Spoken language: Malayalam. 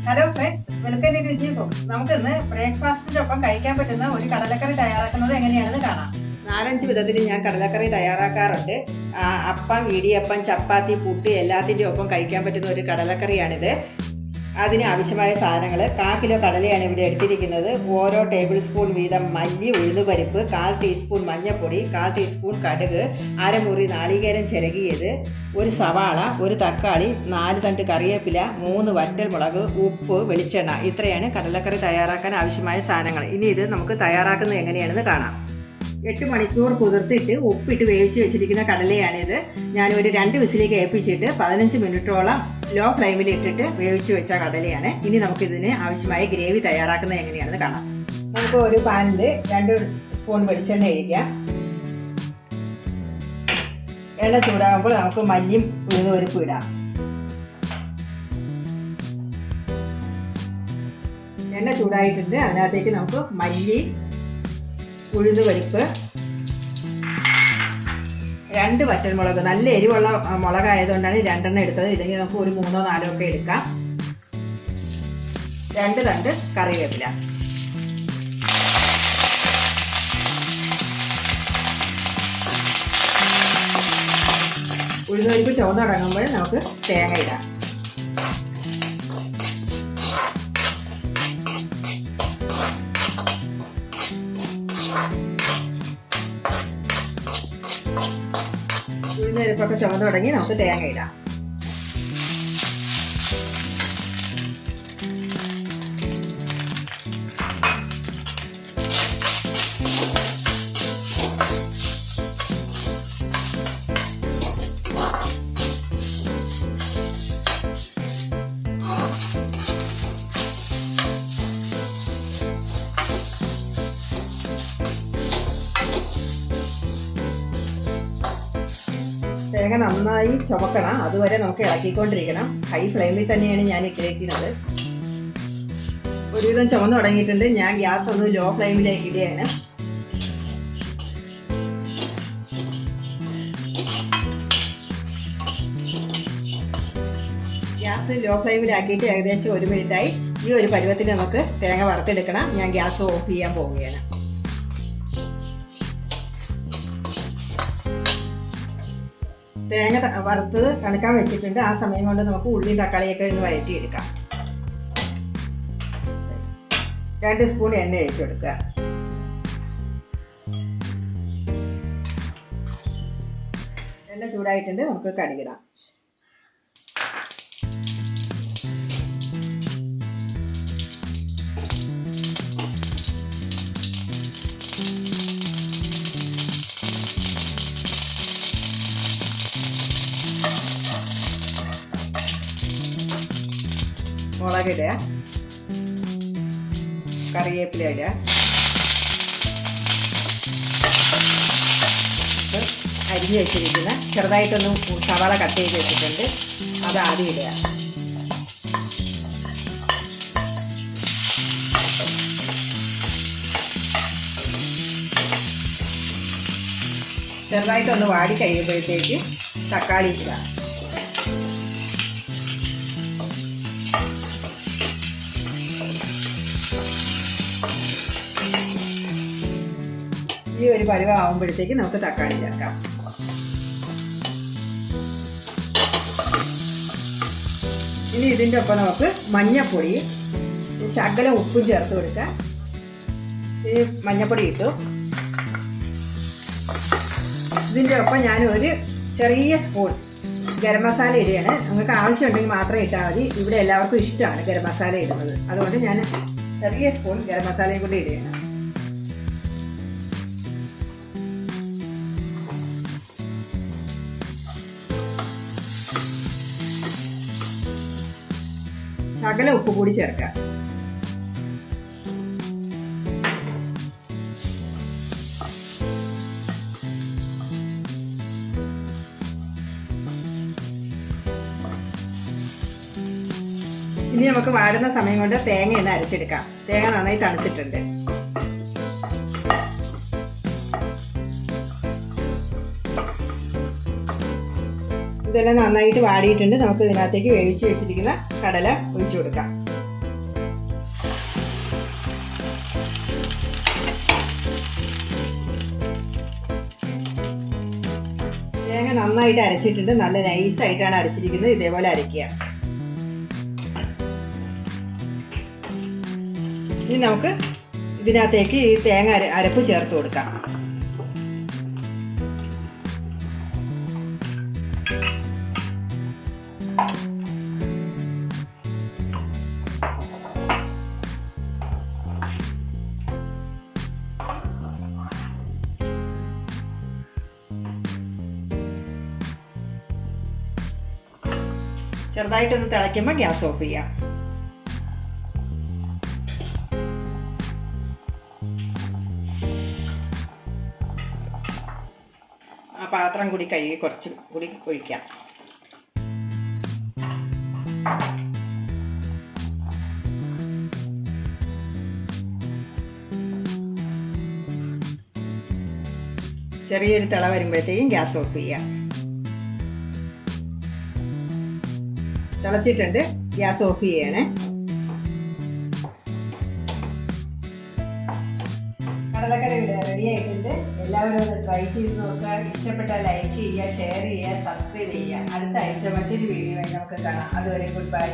ഹലോ ഫ്രണ്ട്സ്, വെൽക്കം ടു രുചി ബോക്സ്. നമുക്കിന്ന് ബ്രേക്ക്ഫാസ്റ്റിന്റെ ഒപ്പം കഴിക്കാൻ പറ്റുന്ന ഒരു കടലക്കറി തയ്യാറാക്കുന്നത് എങ്ങനെയാണെന്ന് കാണാം. 4-5 വിധത്തിൽ ഞാൻ കടലക്കറി തയ്യാറാക്കാറുണ്ട്. അപ്പം, ഇടിയപ്പം, ചപ്പാത്തി, പുട്ട് എല്ലാത്തിൻ്റെ ഒപ്പം കഴിക്കാൻ പറ്റുന്ന ഒരു കടലക്കറിയാണിത്. അതിന് ആവശ്യമായ സാധനങ്ങൾ: 1/4 കിലോ കടലയാണ് ഇവിടെ എടുത്തിരിക്കുന്നത്. ഓരോ ടേബിൾ സ്പൂൺ വീതം മല്ലി, ഉഴുന്നുപരിപ്പ്, 1/4 ടീസ്പൂൺ മഞ്ഞൾപ്പൊടി, 1/4 ടീസ്പൂൺ കടുക്, അരമുറി നാളികേരം ചിരകിയത്, ഒരു സവാള, ഒരു തക്കാളി, 4 തണ്ട് കറിവേപ്പില, 3 വറ്റൽമുളക്, ഉപ്പ്, വെളിച്ചെണ്ണ. ഇത്രയാണ് കടലക്കറി തയ്യാറാക്കാൻ ആവശ്യമായ സാധനങ്ങൾ. ഇനി ഇത് നമുക്ക് തയ്യാറാക്കുന്നത് എങ്ങനെയാണെന്ന് കാണാം. 8 മണിക്കൂർ കുതിർത്തിട്ട് ഉപ്പിട്ട് വേവിച്ച് വെച്ചിരിക്കുന്ന കടലയാണിത്. ഞാനൊരു 2 വിസിലേക്ക് ഏൽപ്പിച്ചിട്ട് 15 മിനിറ്റോളം ലോ ഫ്ലെയിമിൽ ഇട്ടിട്ട് വേവിച്ച് വെച്ച കടലയാണ്. ഇനി നമുക്കിതിന് ആവശ്യമായ ഗ്രേവി തയ്യാറാക്കുന്നത് എങ്ങനെയാണെന്ന് കാണാം. നമുക്ക് ഒരു പാനിൽ 2 സ്പൂൺ വെളിച്ചെണ്ണ ഒഴിക്കാം. എണ്ണ ചൂടാകുമ്പോൾ നമുക്ക് മല്ലിയും ഉഴുന്നുപരിപ്പും ഇടാം. എണ്ണ ചൂടായിട്ടുണ്ട്. അതിനകത്തേക്ക് നമുക്ക് മല്ലി, ഉഴുന്നുപരിപ്പ്, 2 വറ്റൽമുളക്, നല്ല എരിവുള്ള മുളകായതുകൊണ്ടാണ് 2 എണ്ണം എടുത്തത്. ഇല്ലെങ്കിൽ നമുക്ക് ഒരു 3-4 ഒക്കെ എടുക്കാം. 2 തണ്ട് കറിവേപ്പില. ഉഴുന്നുപരിപ്പ് ചുവന്നടങ്ങുമ്പോൾ നമുക്ക് തേങ്ങ ഇടാം. ഉഴുന്നുപരിപ്പൊക്കെ ചുവന്ന് തുടങ്ങി നമുക്ക് തേങ്ങ ഇടാം. തേങ്ങ നന്നായി ചുമക്കണം. അതുവരെ നമുക്ക് ഇളക്കിക്കൊണ്ടിരിക്കണം. ഹൈ ഫ്ലെയിമിൽ തന്നെയാണ് ഞാൻ ഇട്ടിരിക്കുന്നത്. ഒരുവിധം ചുമന്ന് തുടങ്ങിയിട്ടുണ്ട്. ഞാൻ ഗ്യാസ് ഒന്ന് ലോ ഫ്ലെയിമിലേക്ക് ഇടുകയാണ്. ഗ്യാസ് ലോ ഫ്ലെയിമിലാക്കിയിട്ട് ഏകദേശം 1 മിനിറ്റായി. ഈ ഒരു പരുവത്തിൽ നമുക്ക് തേങ്ങ വറുത്തെടുക്കണം. ഞാൻ ഗ്യാസ് ഓഫ് ചെയ്യാൻ പോവുകയാണ്. തേങ്ങ വറുത്തത് തണുക്കാൻ വെച്ചിട്ടുണ്ട്. ആ സമയം കൊണ്ട് നമുക്ക് ഉള്ളിയും തക്കാളിയൊക്കെ ഒന്ന് വഴറ്റിയെടുക്കാം. 2 സ്പൂൺ എണ്ണ ഒഴിച്ചു കൊടുക്കുക. എണ്ണ ചൂടായിട്ടുണ്ട്. നമുക്ക് കടുകിടാം. മുളകിടുക, കറിവേപ്പില ഇടുക, അരിഞ്ഞ് വെച്ചിരിക്കുന്ന ചെറുതായിട്ടൊന്ന് സവാള കട്ട് ചെയ്ത് വെച്ചിട്ടുണ്ട്. അത് ആദ്യം ഇടുക. ചെറുതായിട്ടൊന്ന് വാടി കഴിയുമ്പോഴത്തേക്ക് തക്കാളി ഇടുക. ഈ ഒരു പരുവം ആവുമ്പോഴത്തേക്ക് നമുക്ക് തക്കാളി ചേർക്കാം. ഇനി ഇതിൻ്റെ ഒപ്പം നമുക്ക് മഞ്ഞൾപ്പൊടി, ശകലം ഉപ്പും ചേർത്ത് കൊടുക്കാം. ഈ മഞ്ഞൾപ്പൊടി ഇട്ടു. ഇതിൻ്റെ ഒപ്പം ഞാൻ ഒരു ചെറിയ സ്പൂൺ ഗരം മസാല ഇടുകയാണ്. നിങ്ങൾക്ക് ആവശ്യമുണ്ടെങ്കിൽ മാത്രം ഇട്ടാൽ മതി. ഇവിടെ എല്ലാവർക്കും ഇഷ്ടമാണ് ഗരം മസാല ഇടുന്നത്. അതുകൊണ്ട് ഞാൻ ചെറിയ സ്പൂൺ ഗരം മസാലയും കൂടി ഇടുകയാണ്. ശകലം ഉപ്പ് കൂടി ചേർക്കാം. ഇനി നമുക്ക് വാടുന്ന സമയം കൊണ്ട് തേങ്ങ ഒന്ന് അരച്ചെടുക്കാം. തേങ്ങ നന്നായി തണുത്തിട്ടുണ്ട്. ഇതെല്ലാം നന്നായിട്ട് വാടിയിട്ടുണ്ട്. നമുക്ക് ഇതിനകത്തേക്ക് വേവിച്ച് വെച്ചിരിക്കുന്ന കടല ഒഴിച്ചു കൊടുക്കാം. നന്നായിട്ട് അരച്ചിട്ടുണ്ട്. നല്ല നൈസായിട്ടാണ് അരച്ചിരിക്കുന്നത്. ഇതേപോലെ അരയ്ക്കുക. ഇനി നമുക്ക് ഇതിനകത്തേക്ക് ഈ തേങ്ങ അരപ്പ് ചേർത്ത് കൊടുക്കാം. ചെറുതായിട്ടൊന്ന് തിളയ്ക്കുമ്പോൾ ഗ്യാസ് ഓഫ് ചെയ്യാം. ആ പാത്രം കൂടി കഴുകി കുറച്ച് കൂടി ഒഴിക്കാം. ചെറിയൊരു തിള വരുമ്പോഴത്തേക്കും ഗ്യാസ് ഓഫ് ചെയ്യാം. തിളച്ചിട്ടുണ്ട്. ഗ്യാസ് ഓഫ് ചെയ്യണേ. കടലക്കറി റെഡി ആയിട്ടുണ്ട്. എല്ലാവരും ഒന്ന് ട്രൈ ചെയ്ത് നോക്കുക. ഇഷ്ടപ്പെട്ടാൽ ലൈക്ക് ചെയ്യുക, ഷെയർ ചെയ്യുക, സബ്സ്ക്രൈബ് ചെയ്യുക. അടുത്ത ആഴ്ച മറ്റൊരു വീഡിയോ ആയി നമുക്ക് കാണാം. അതുവരെ ഗുഡ് ബൈ.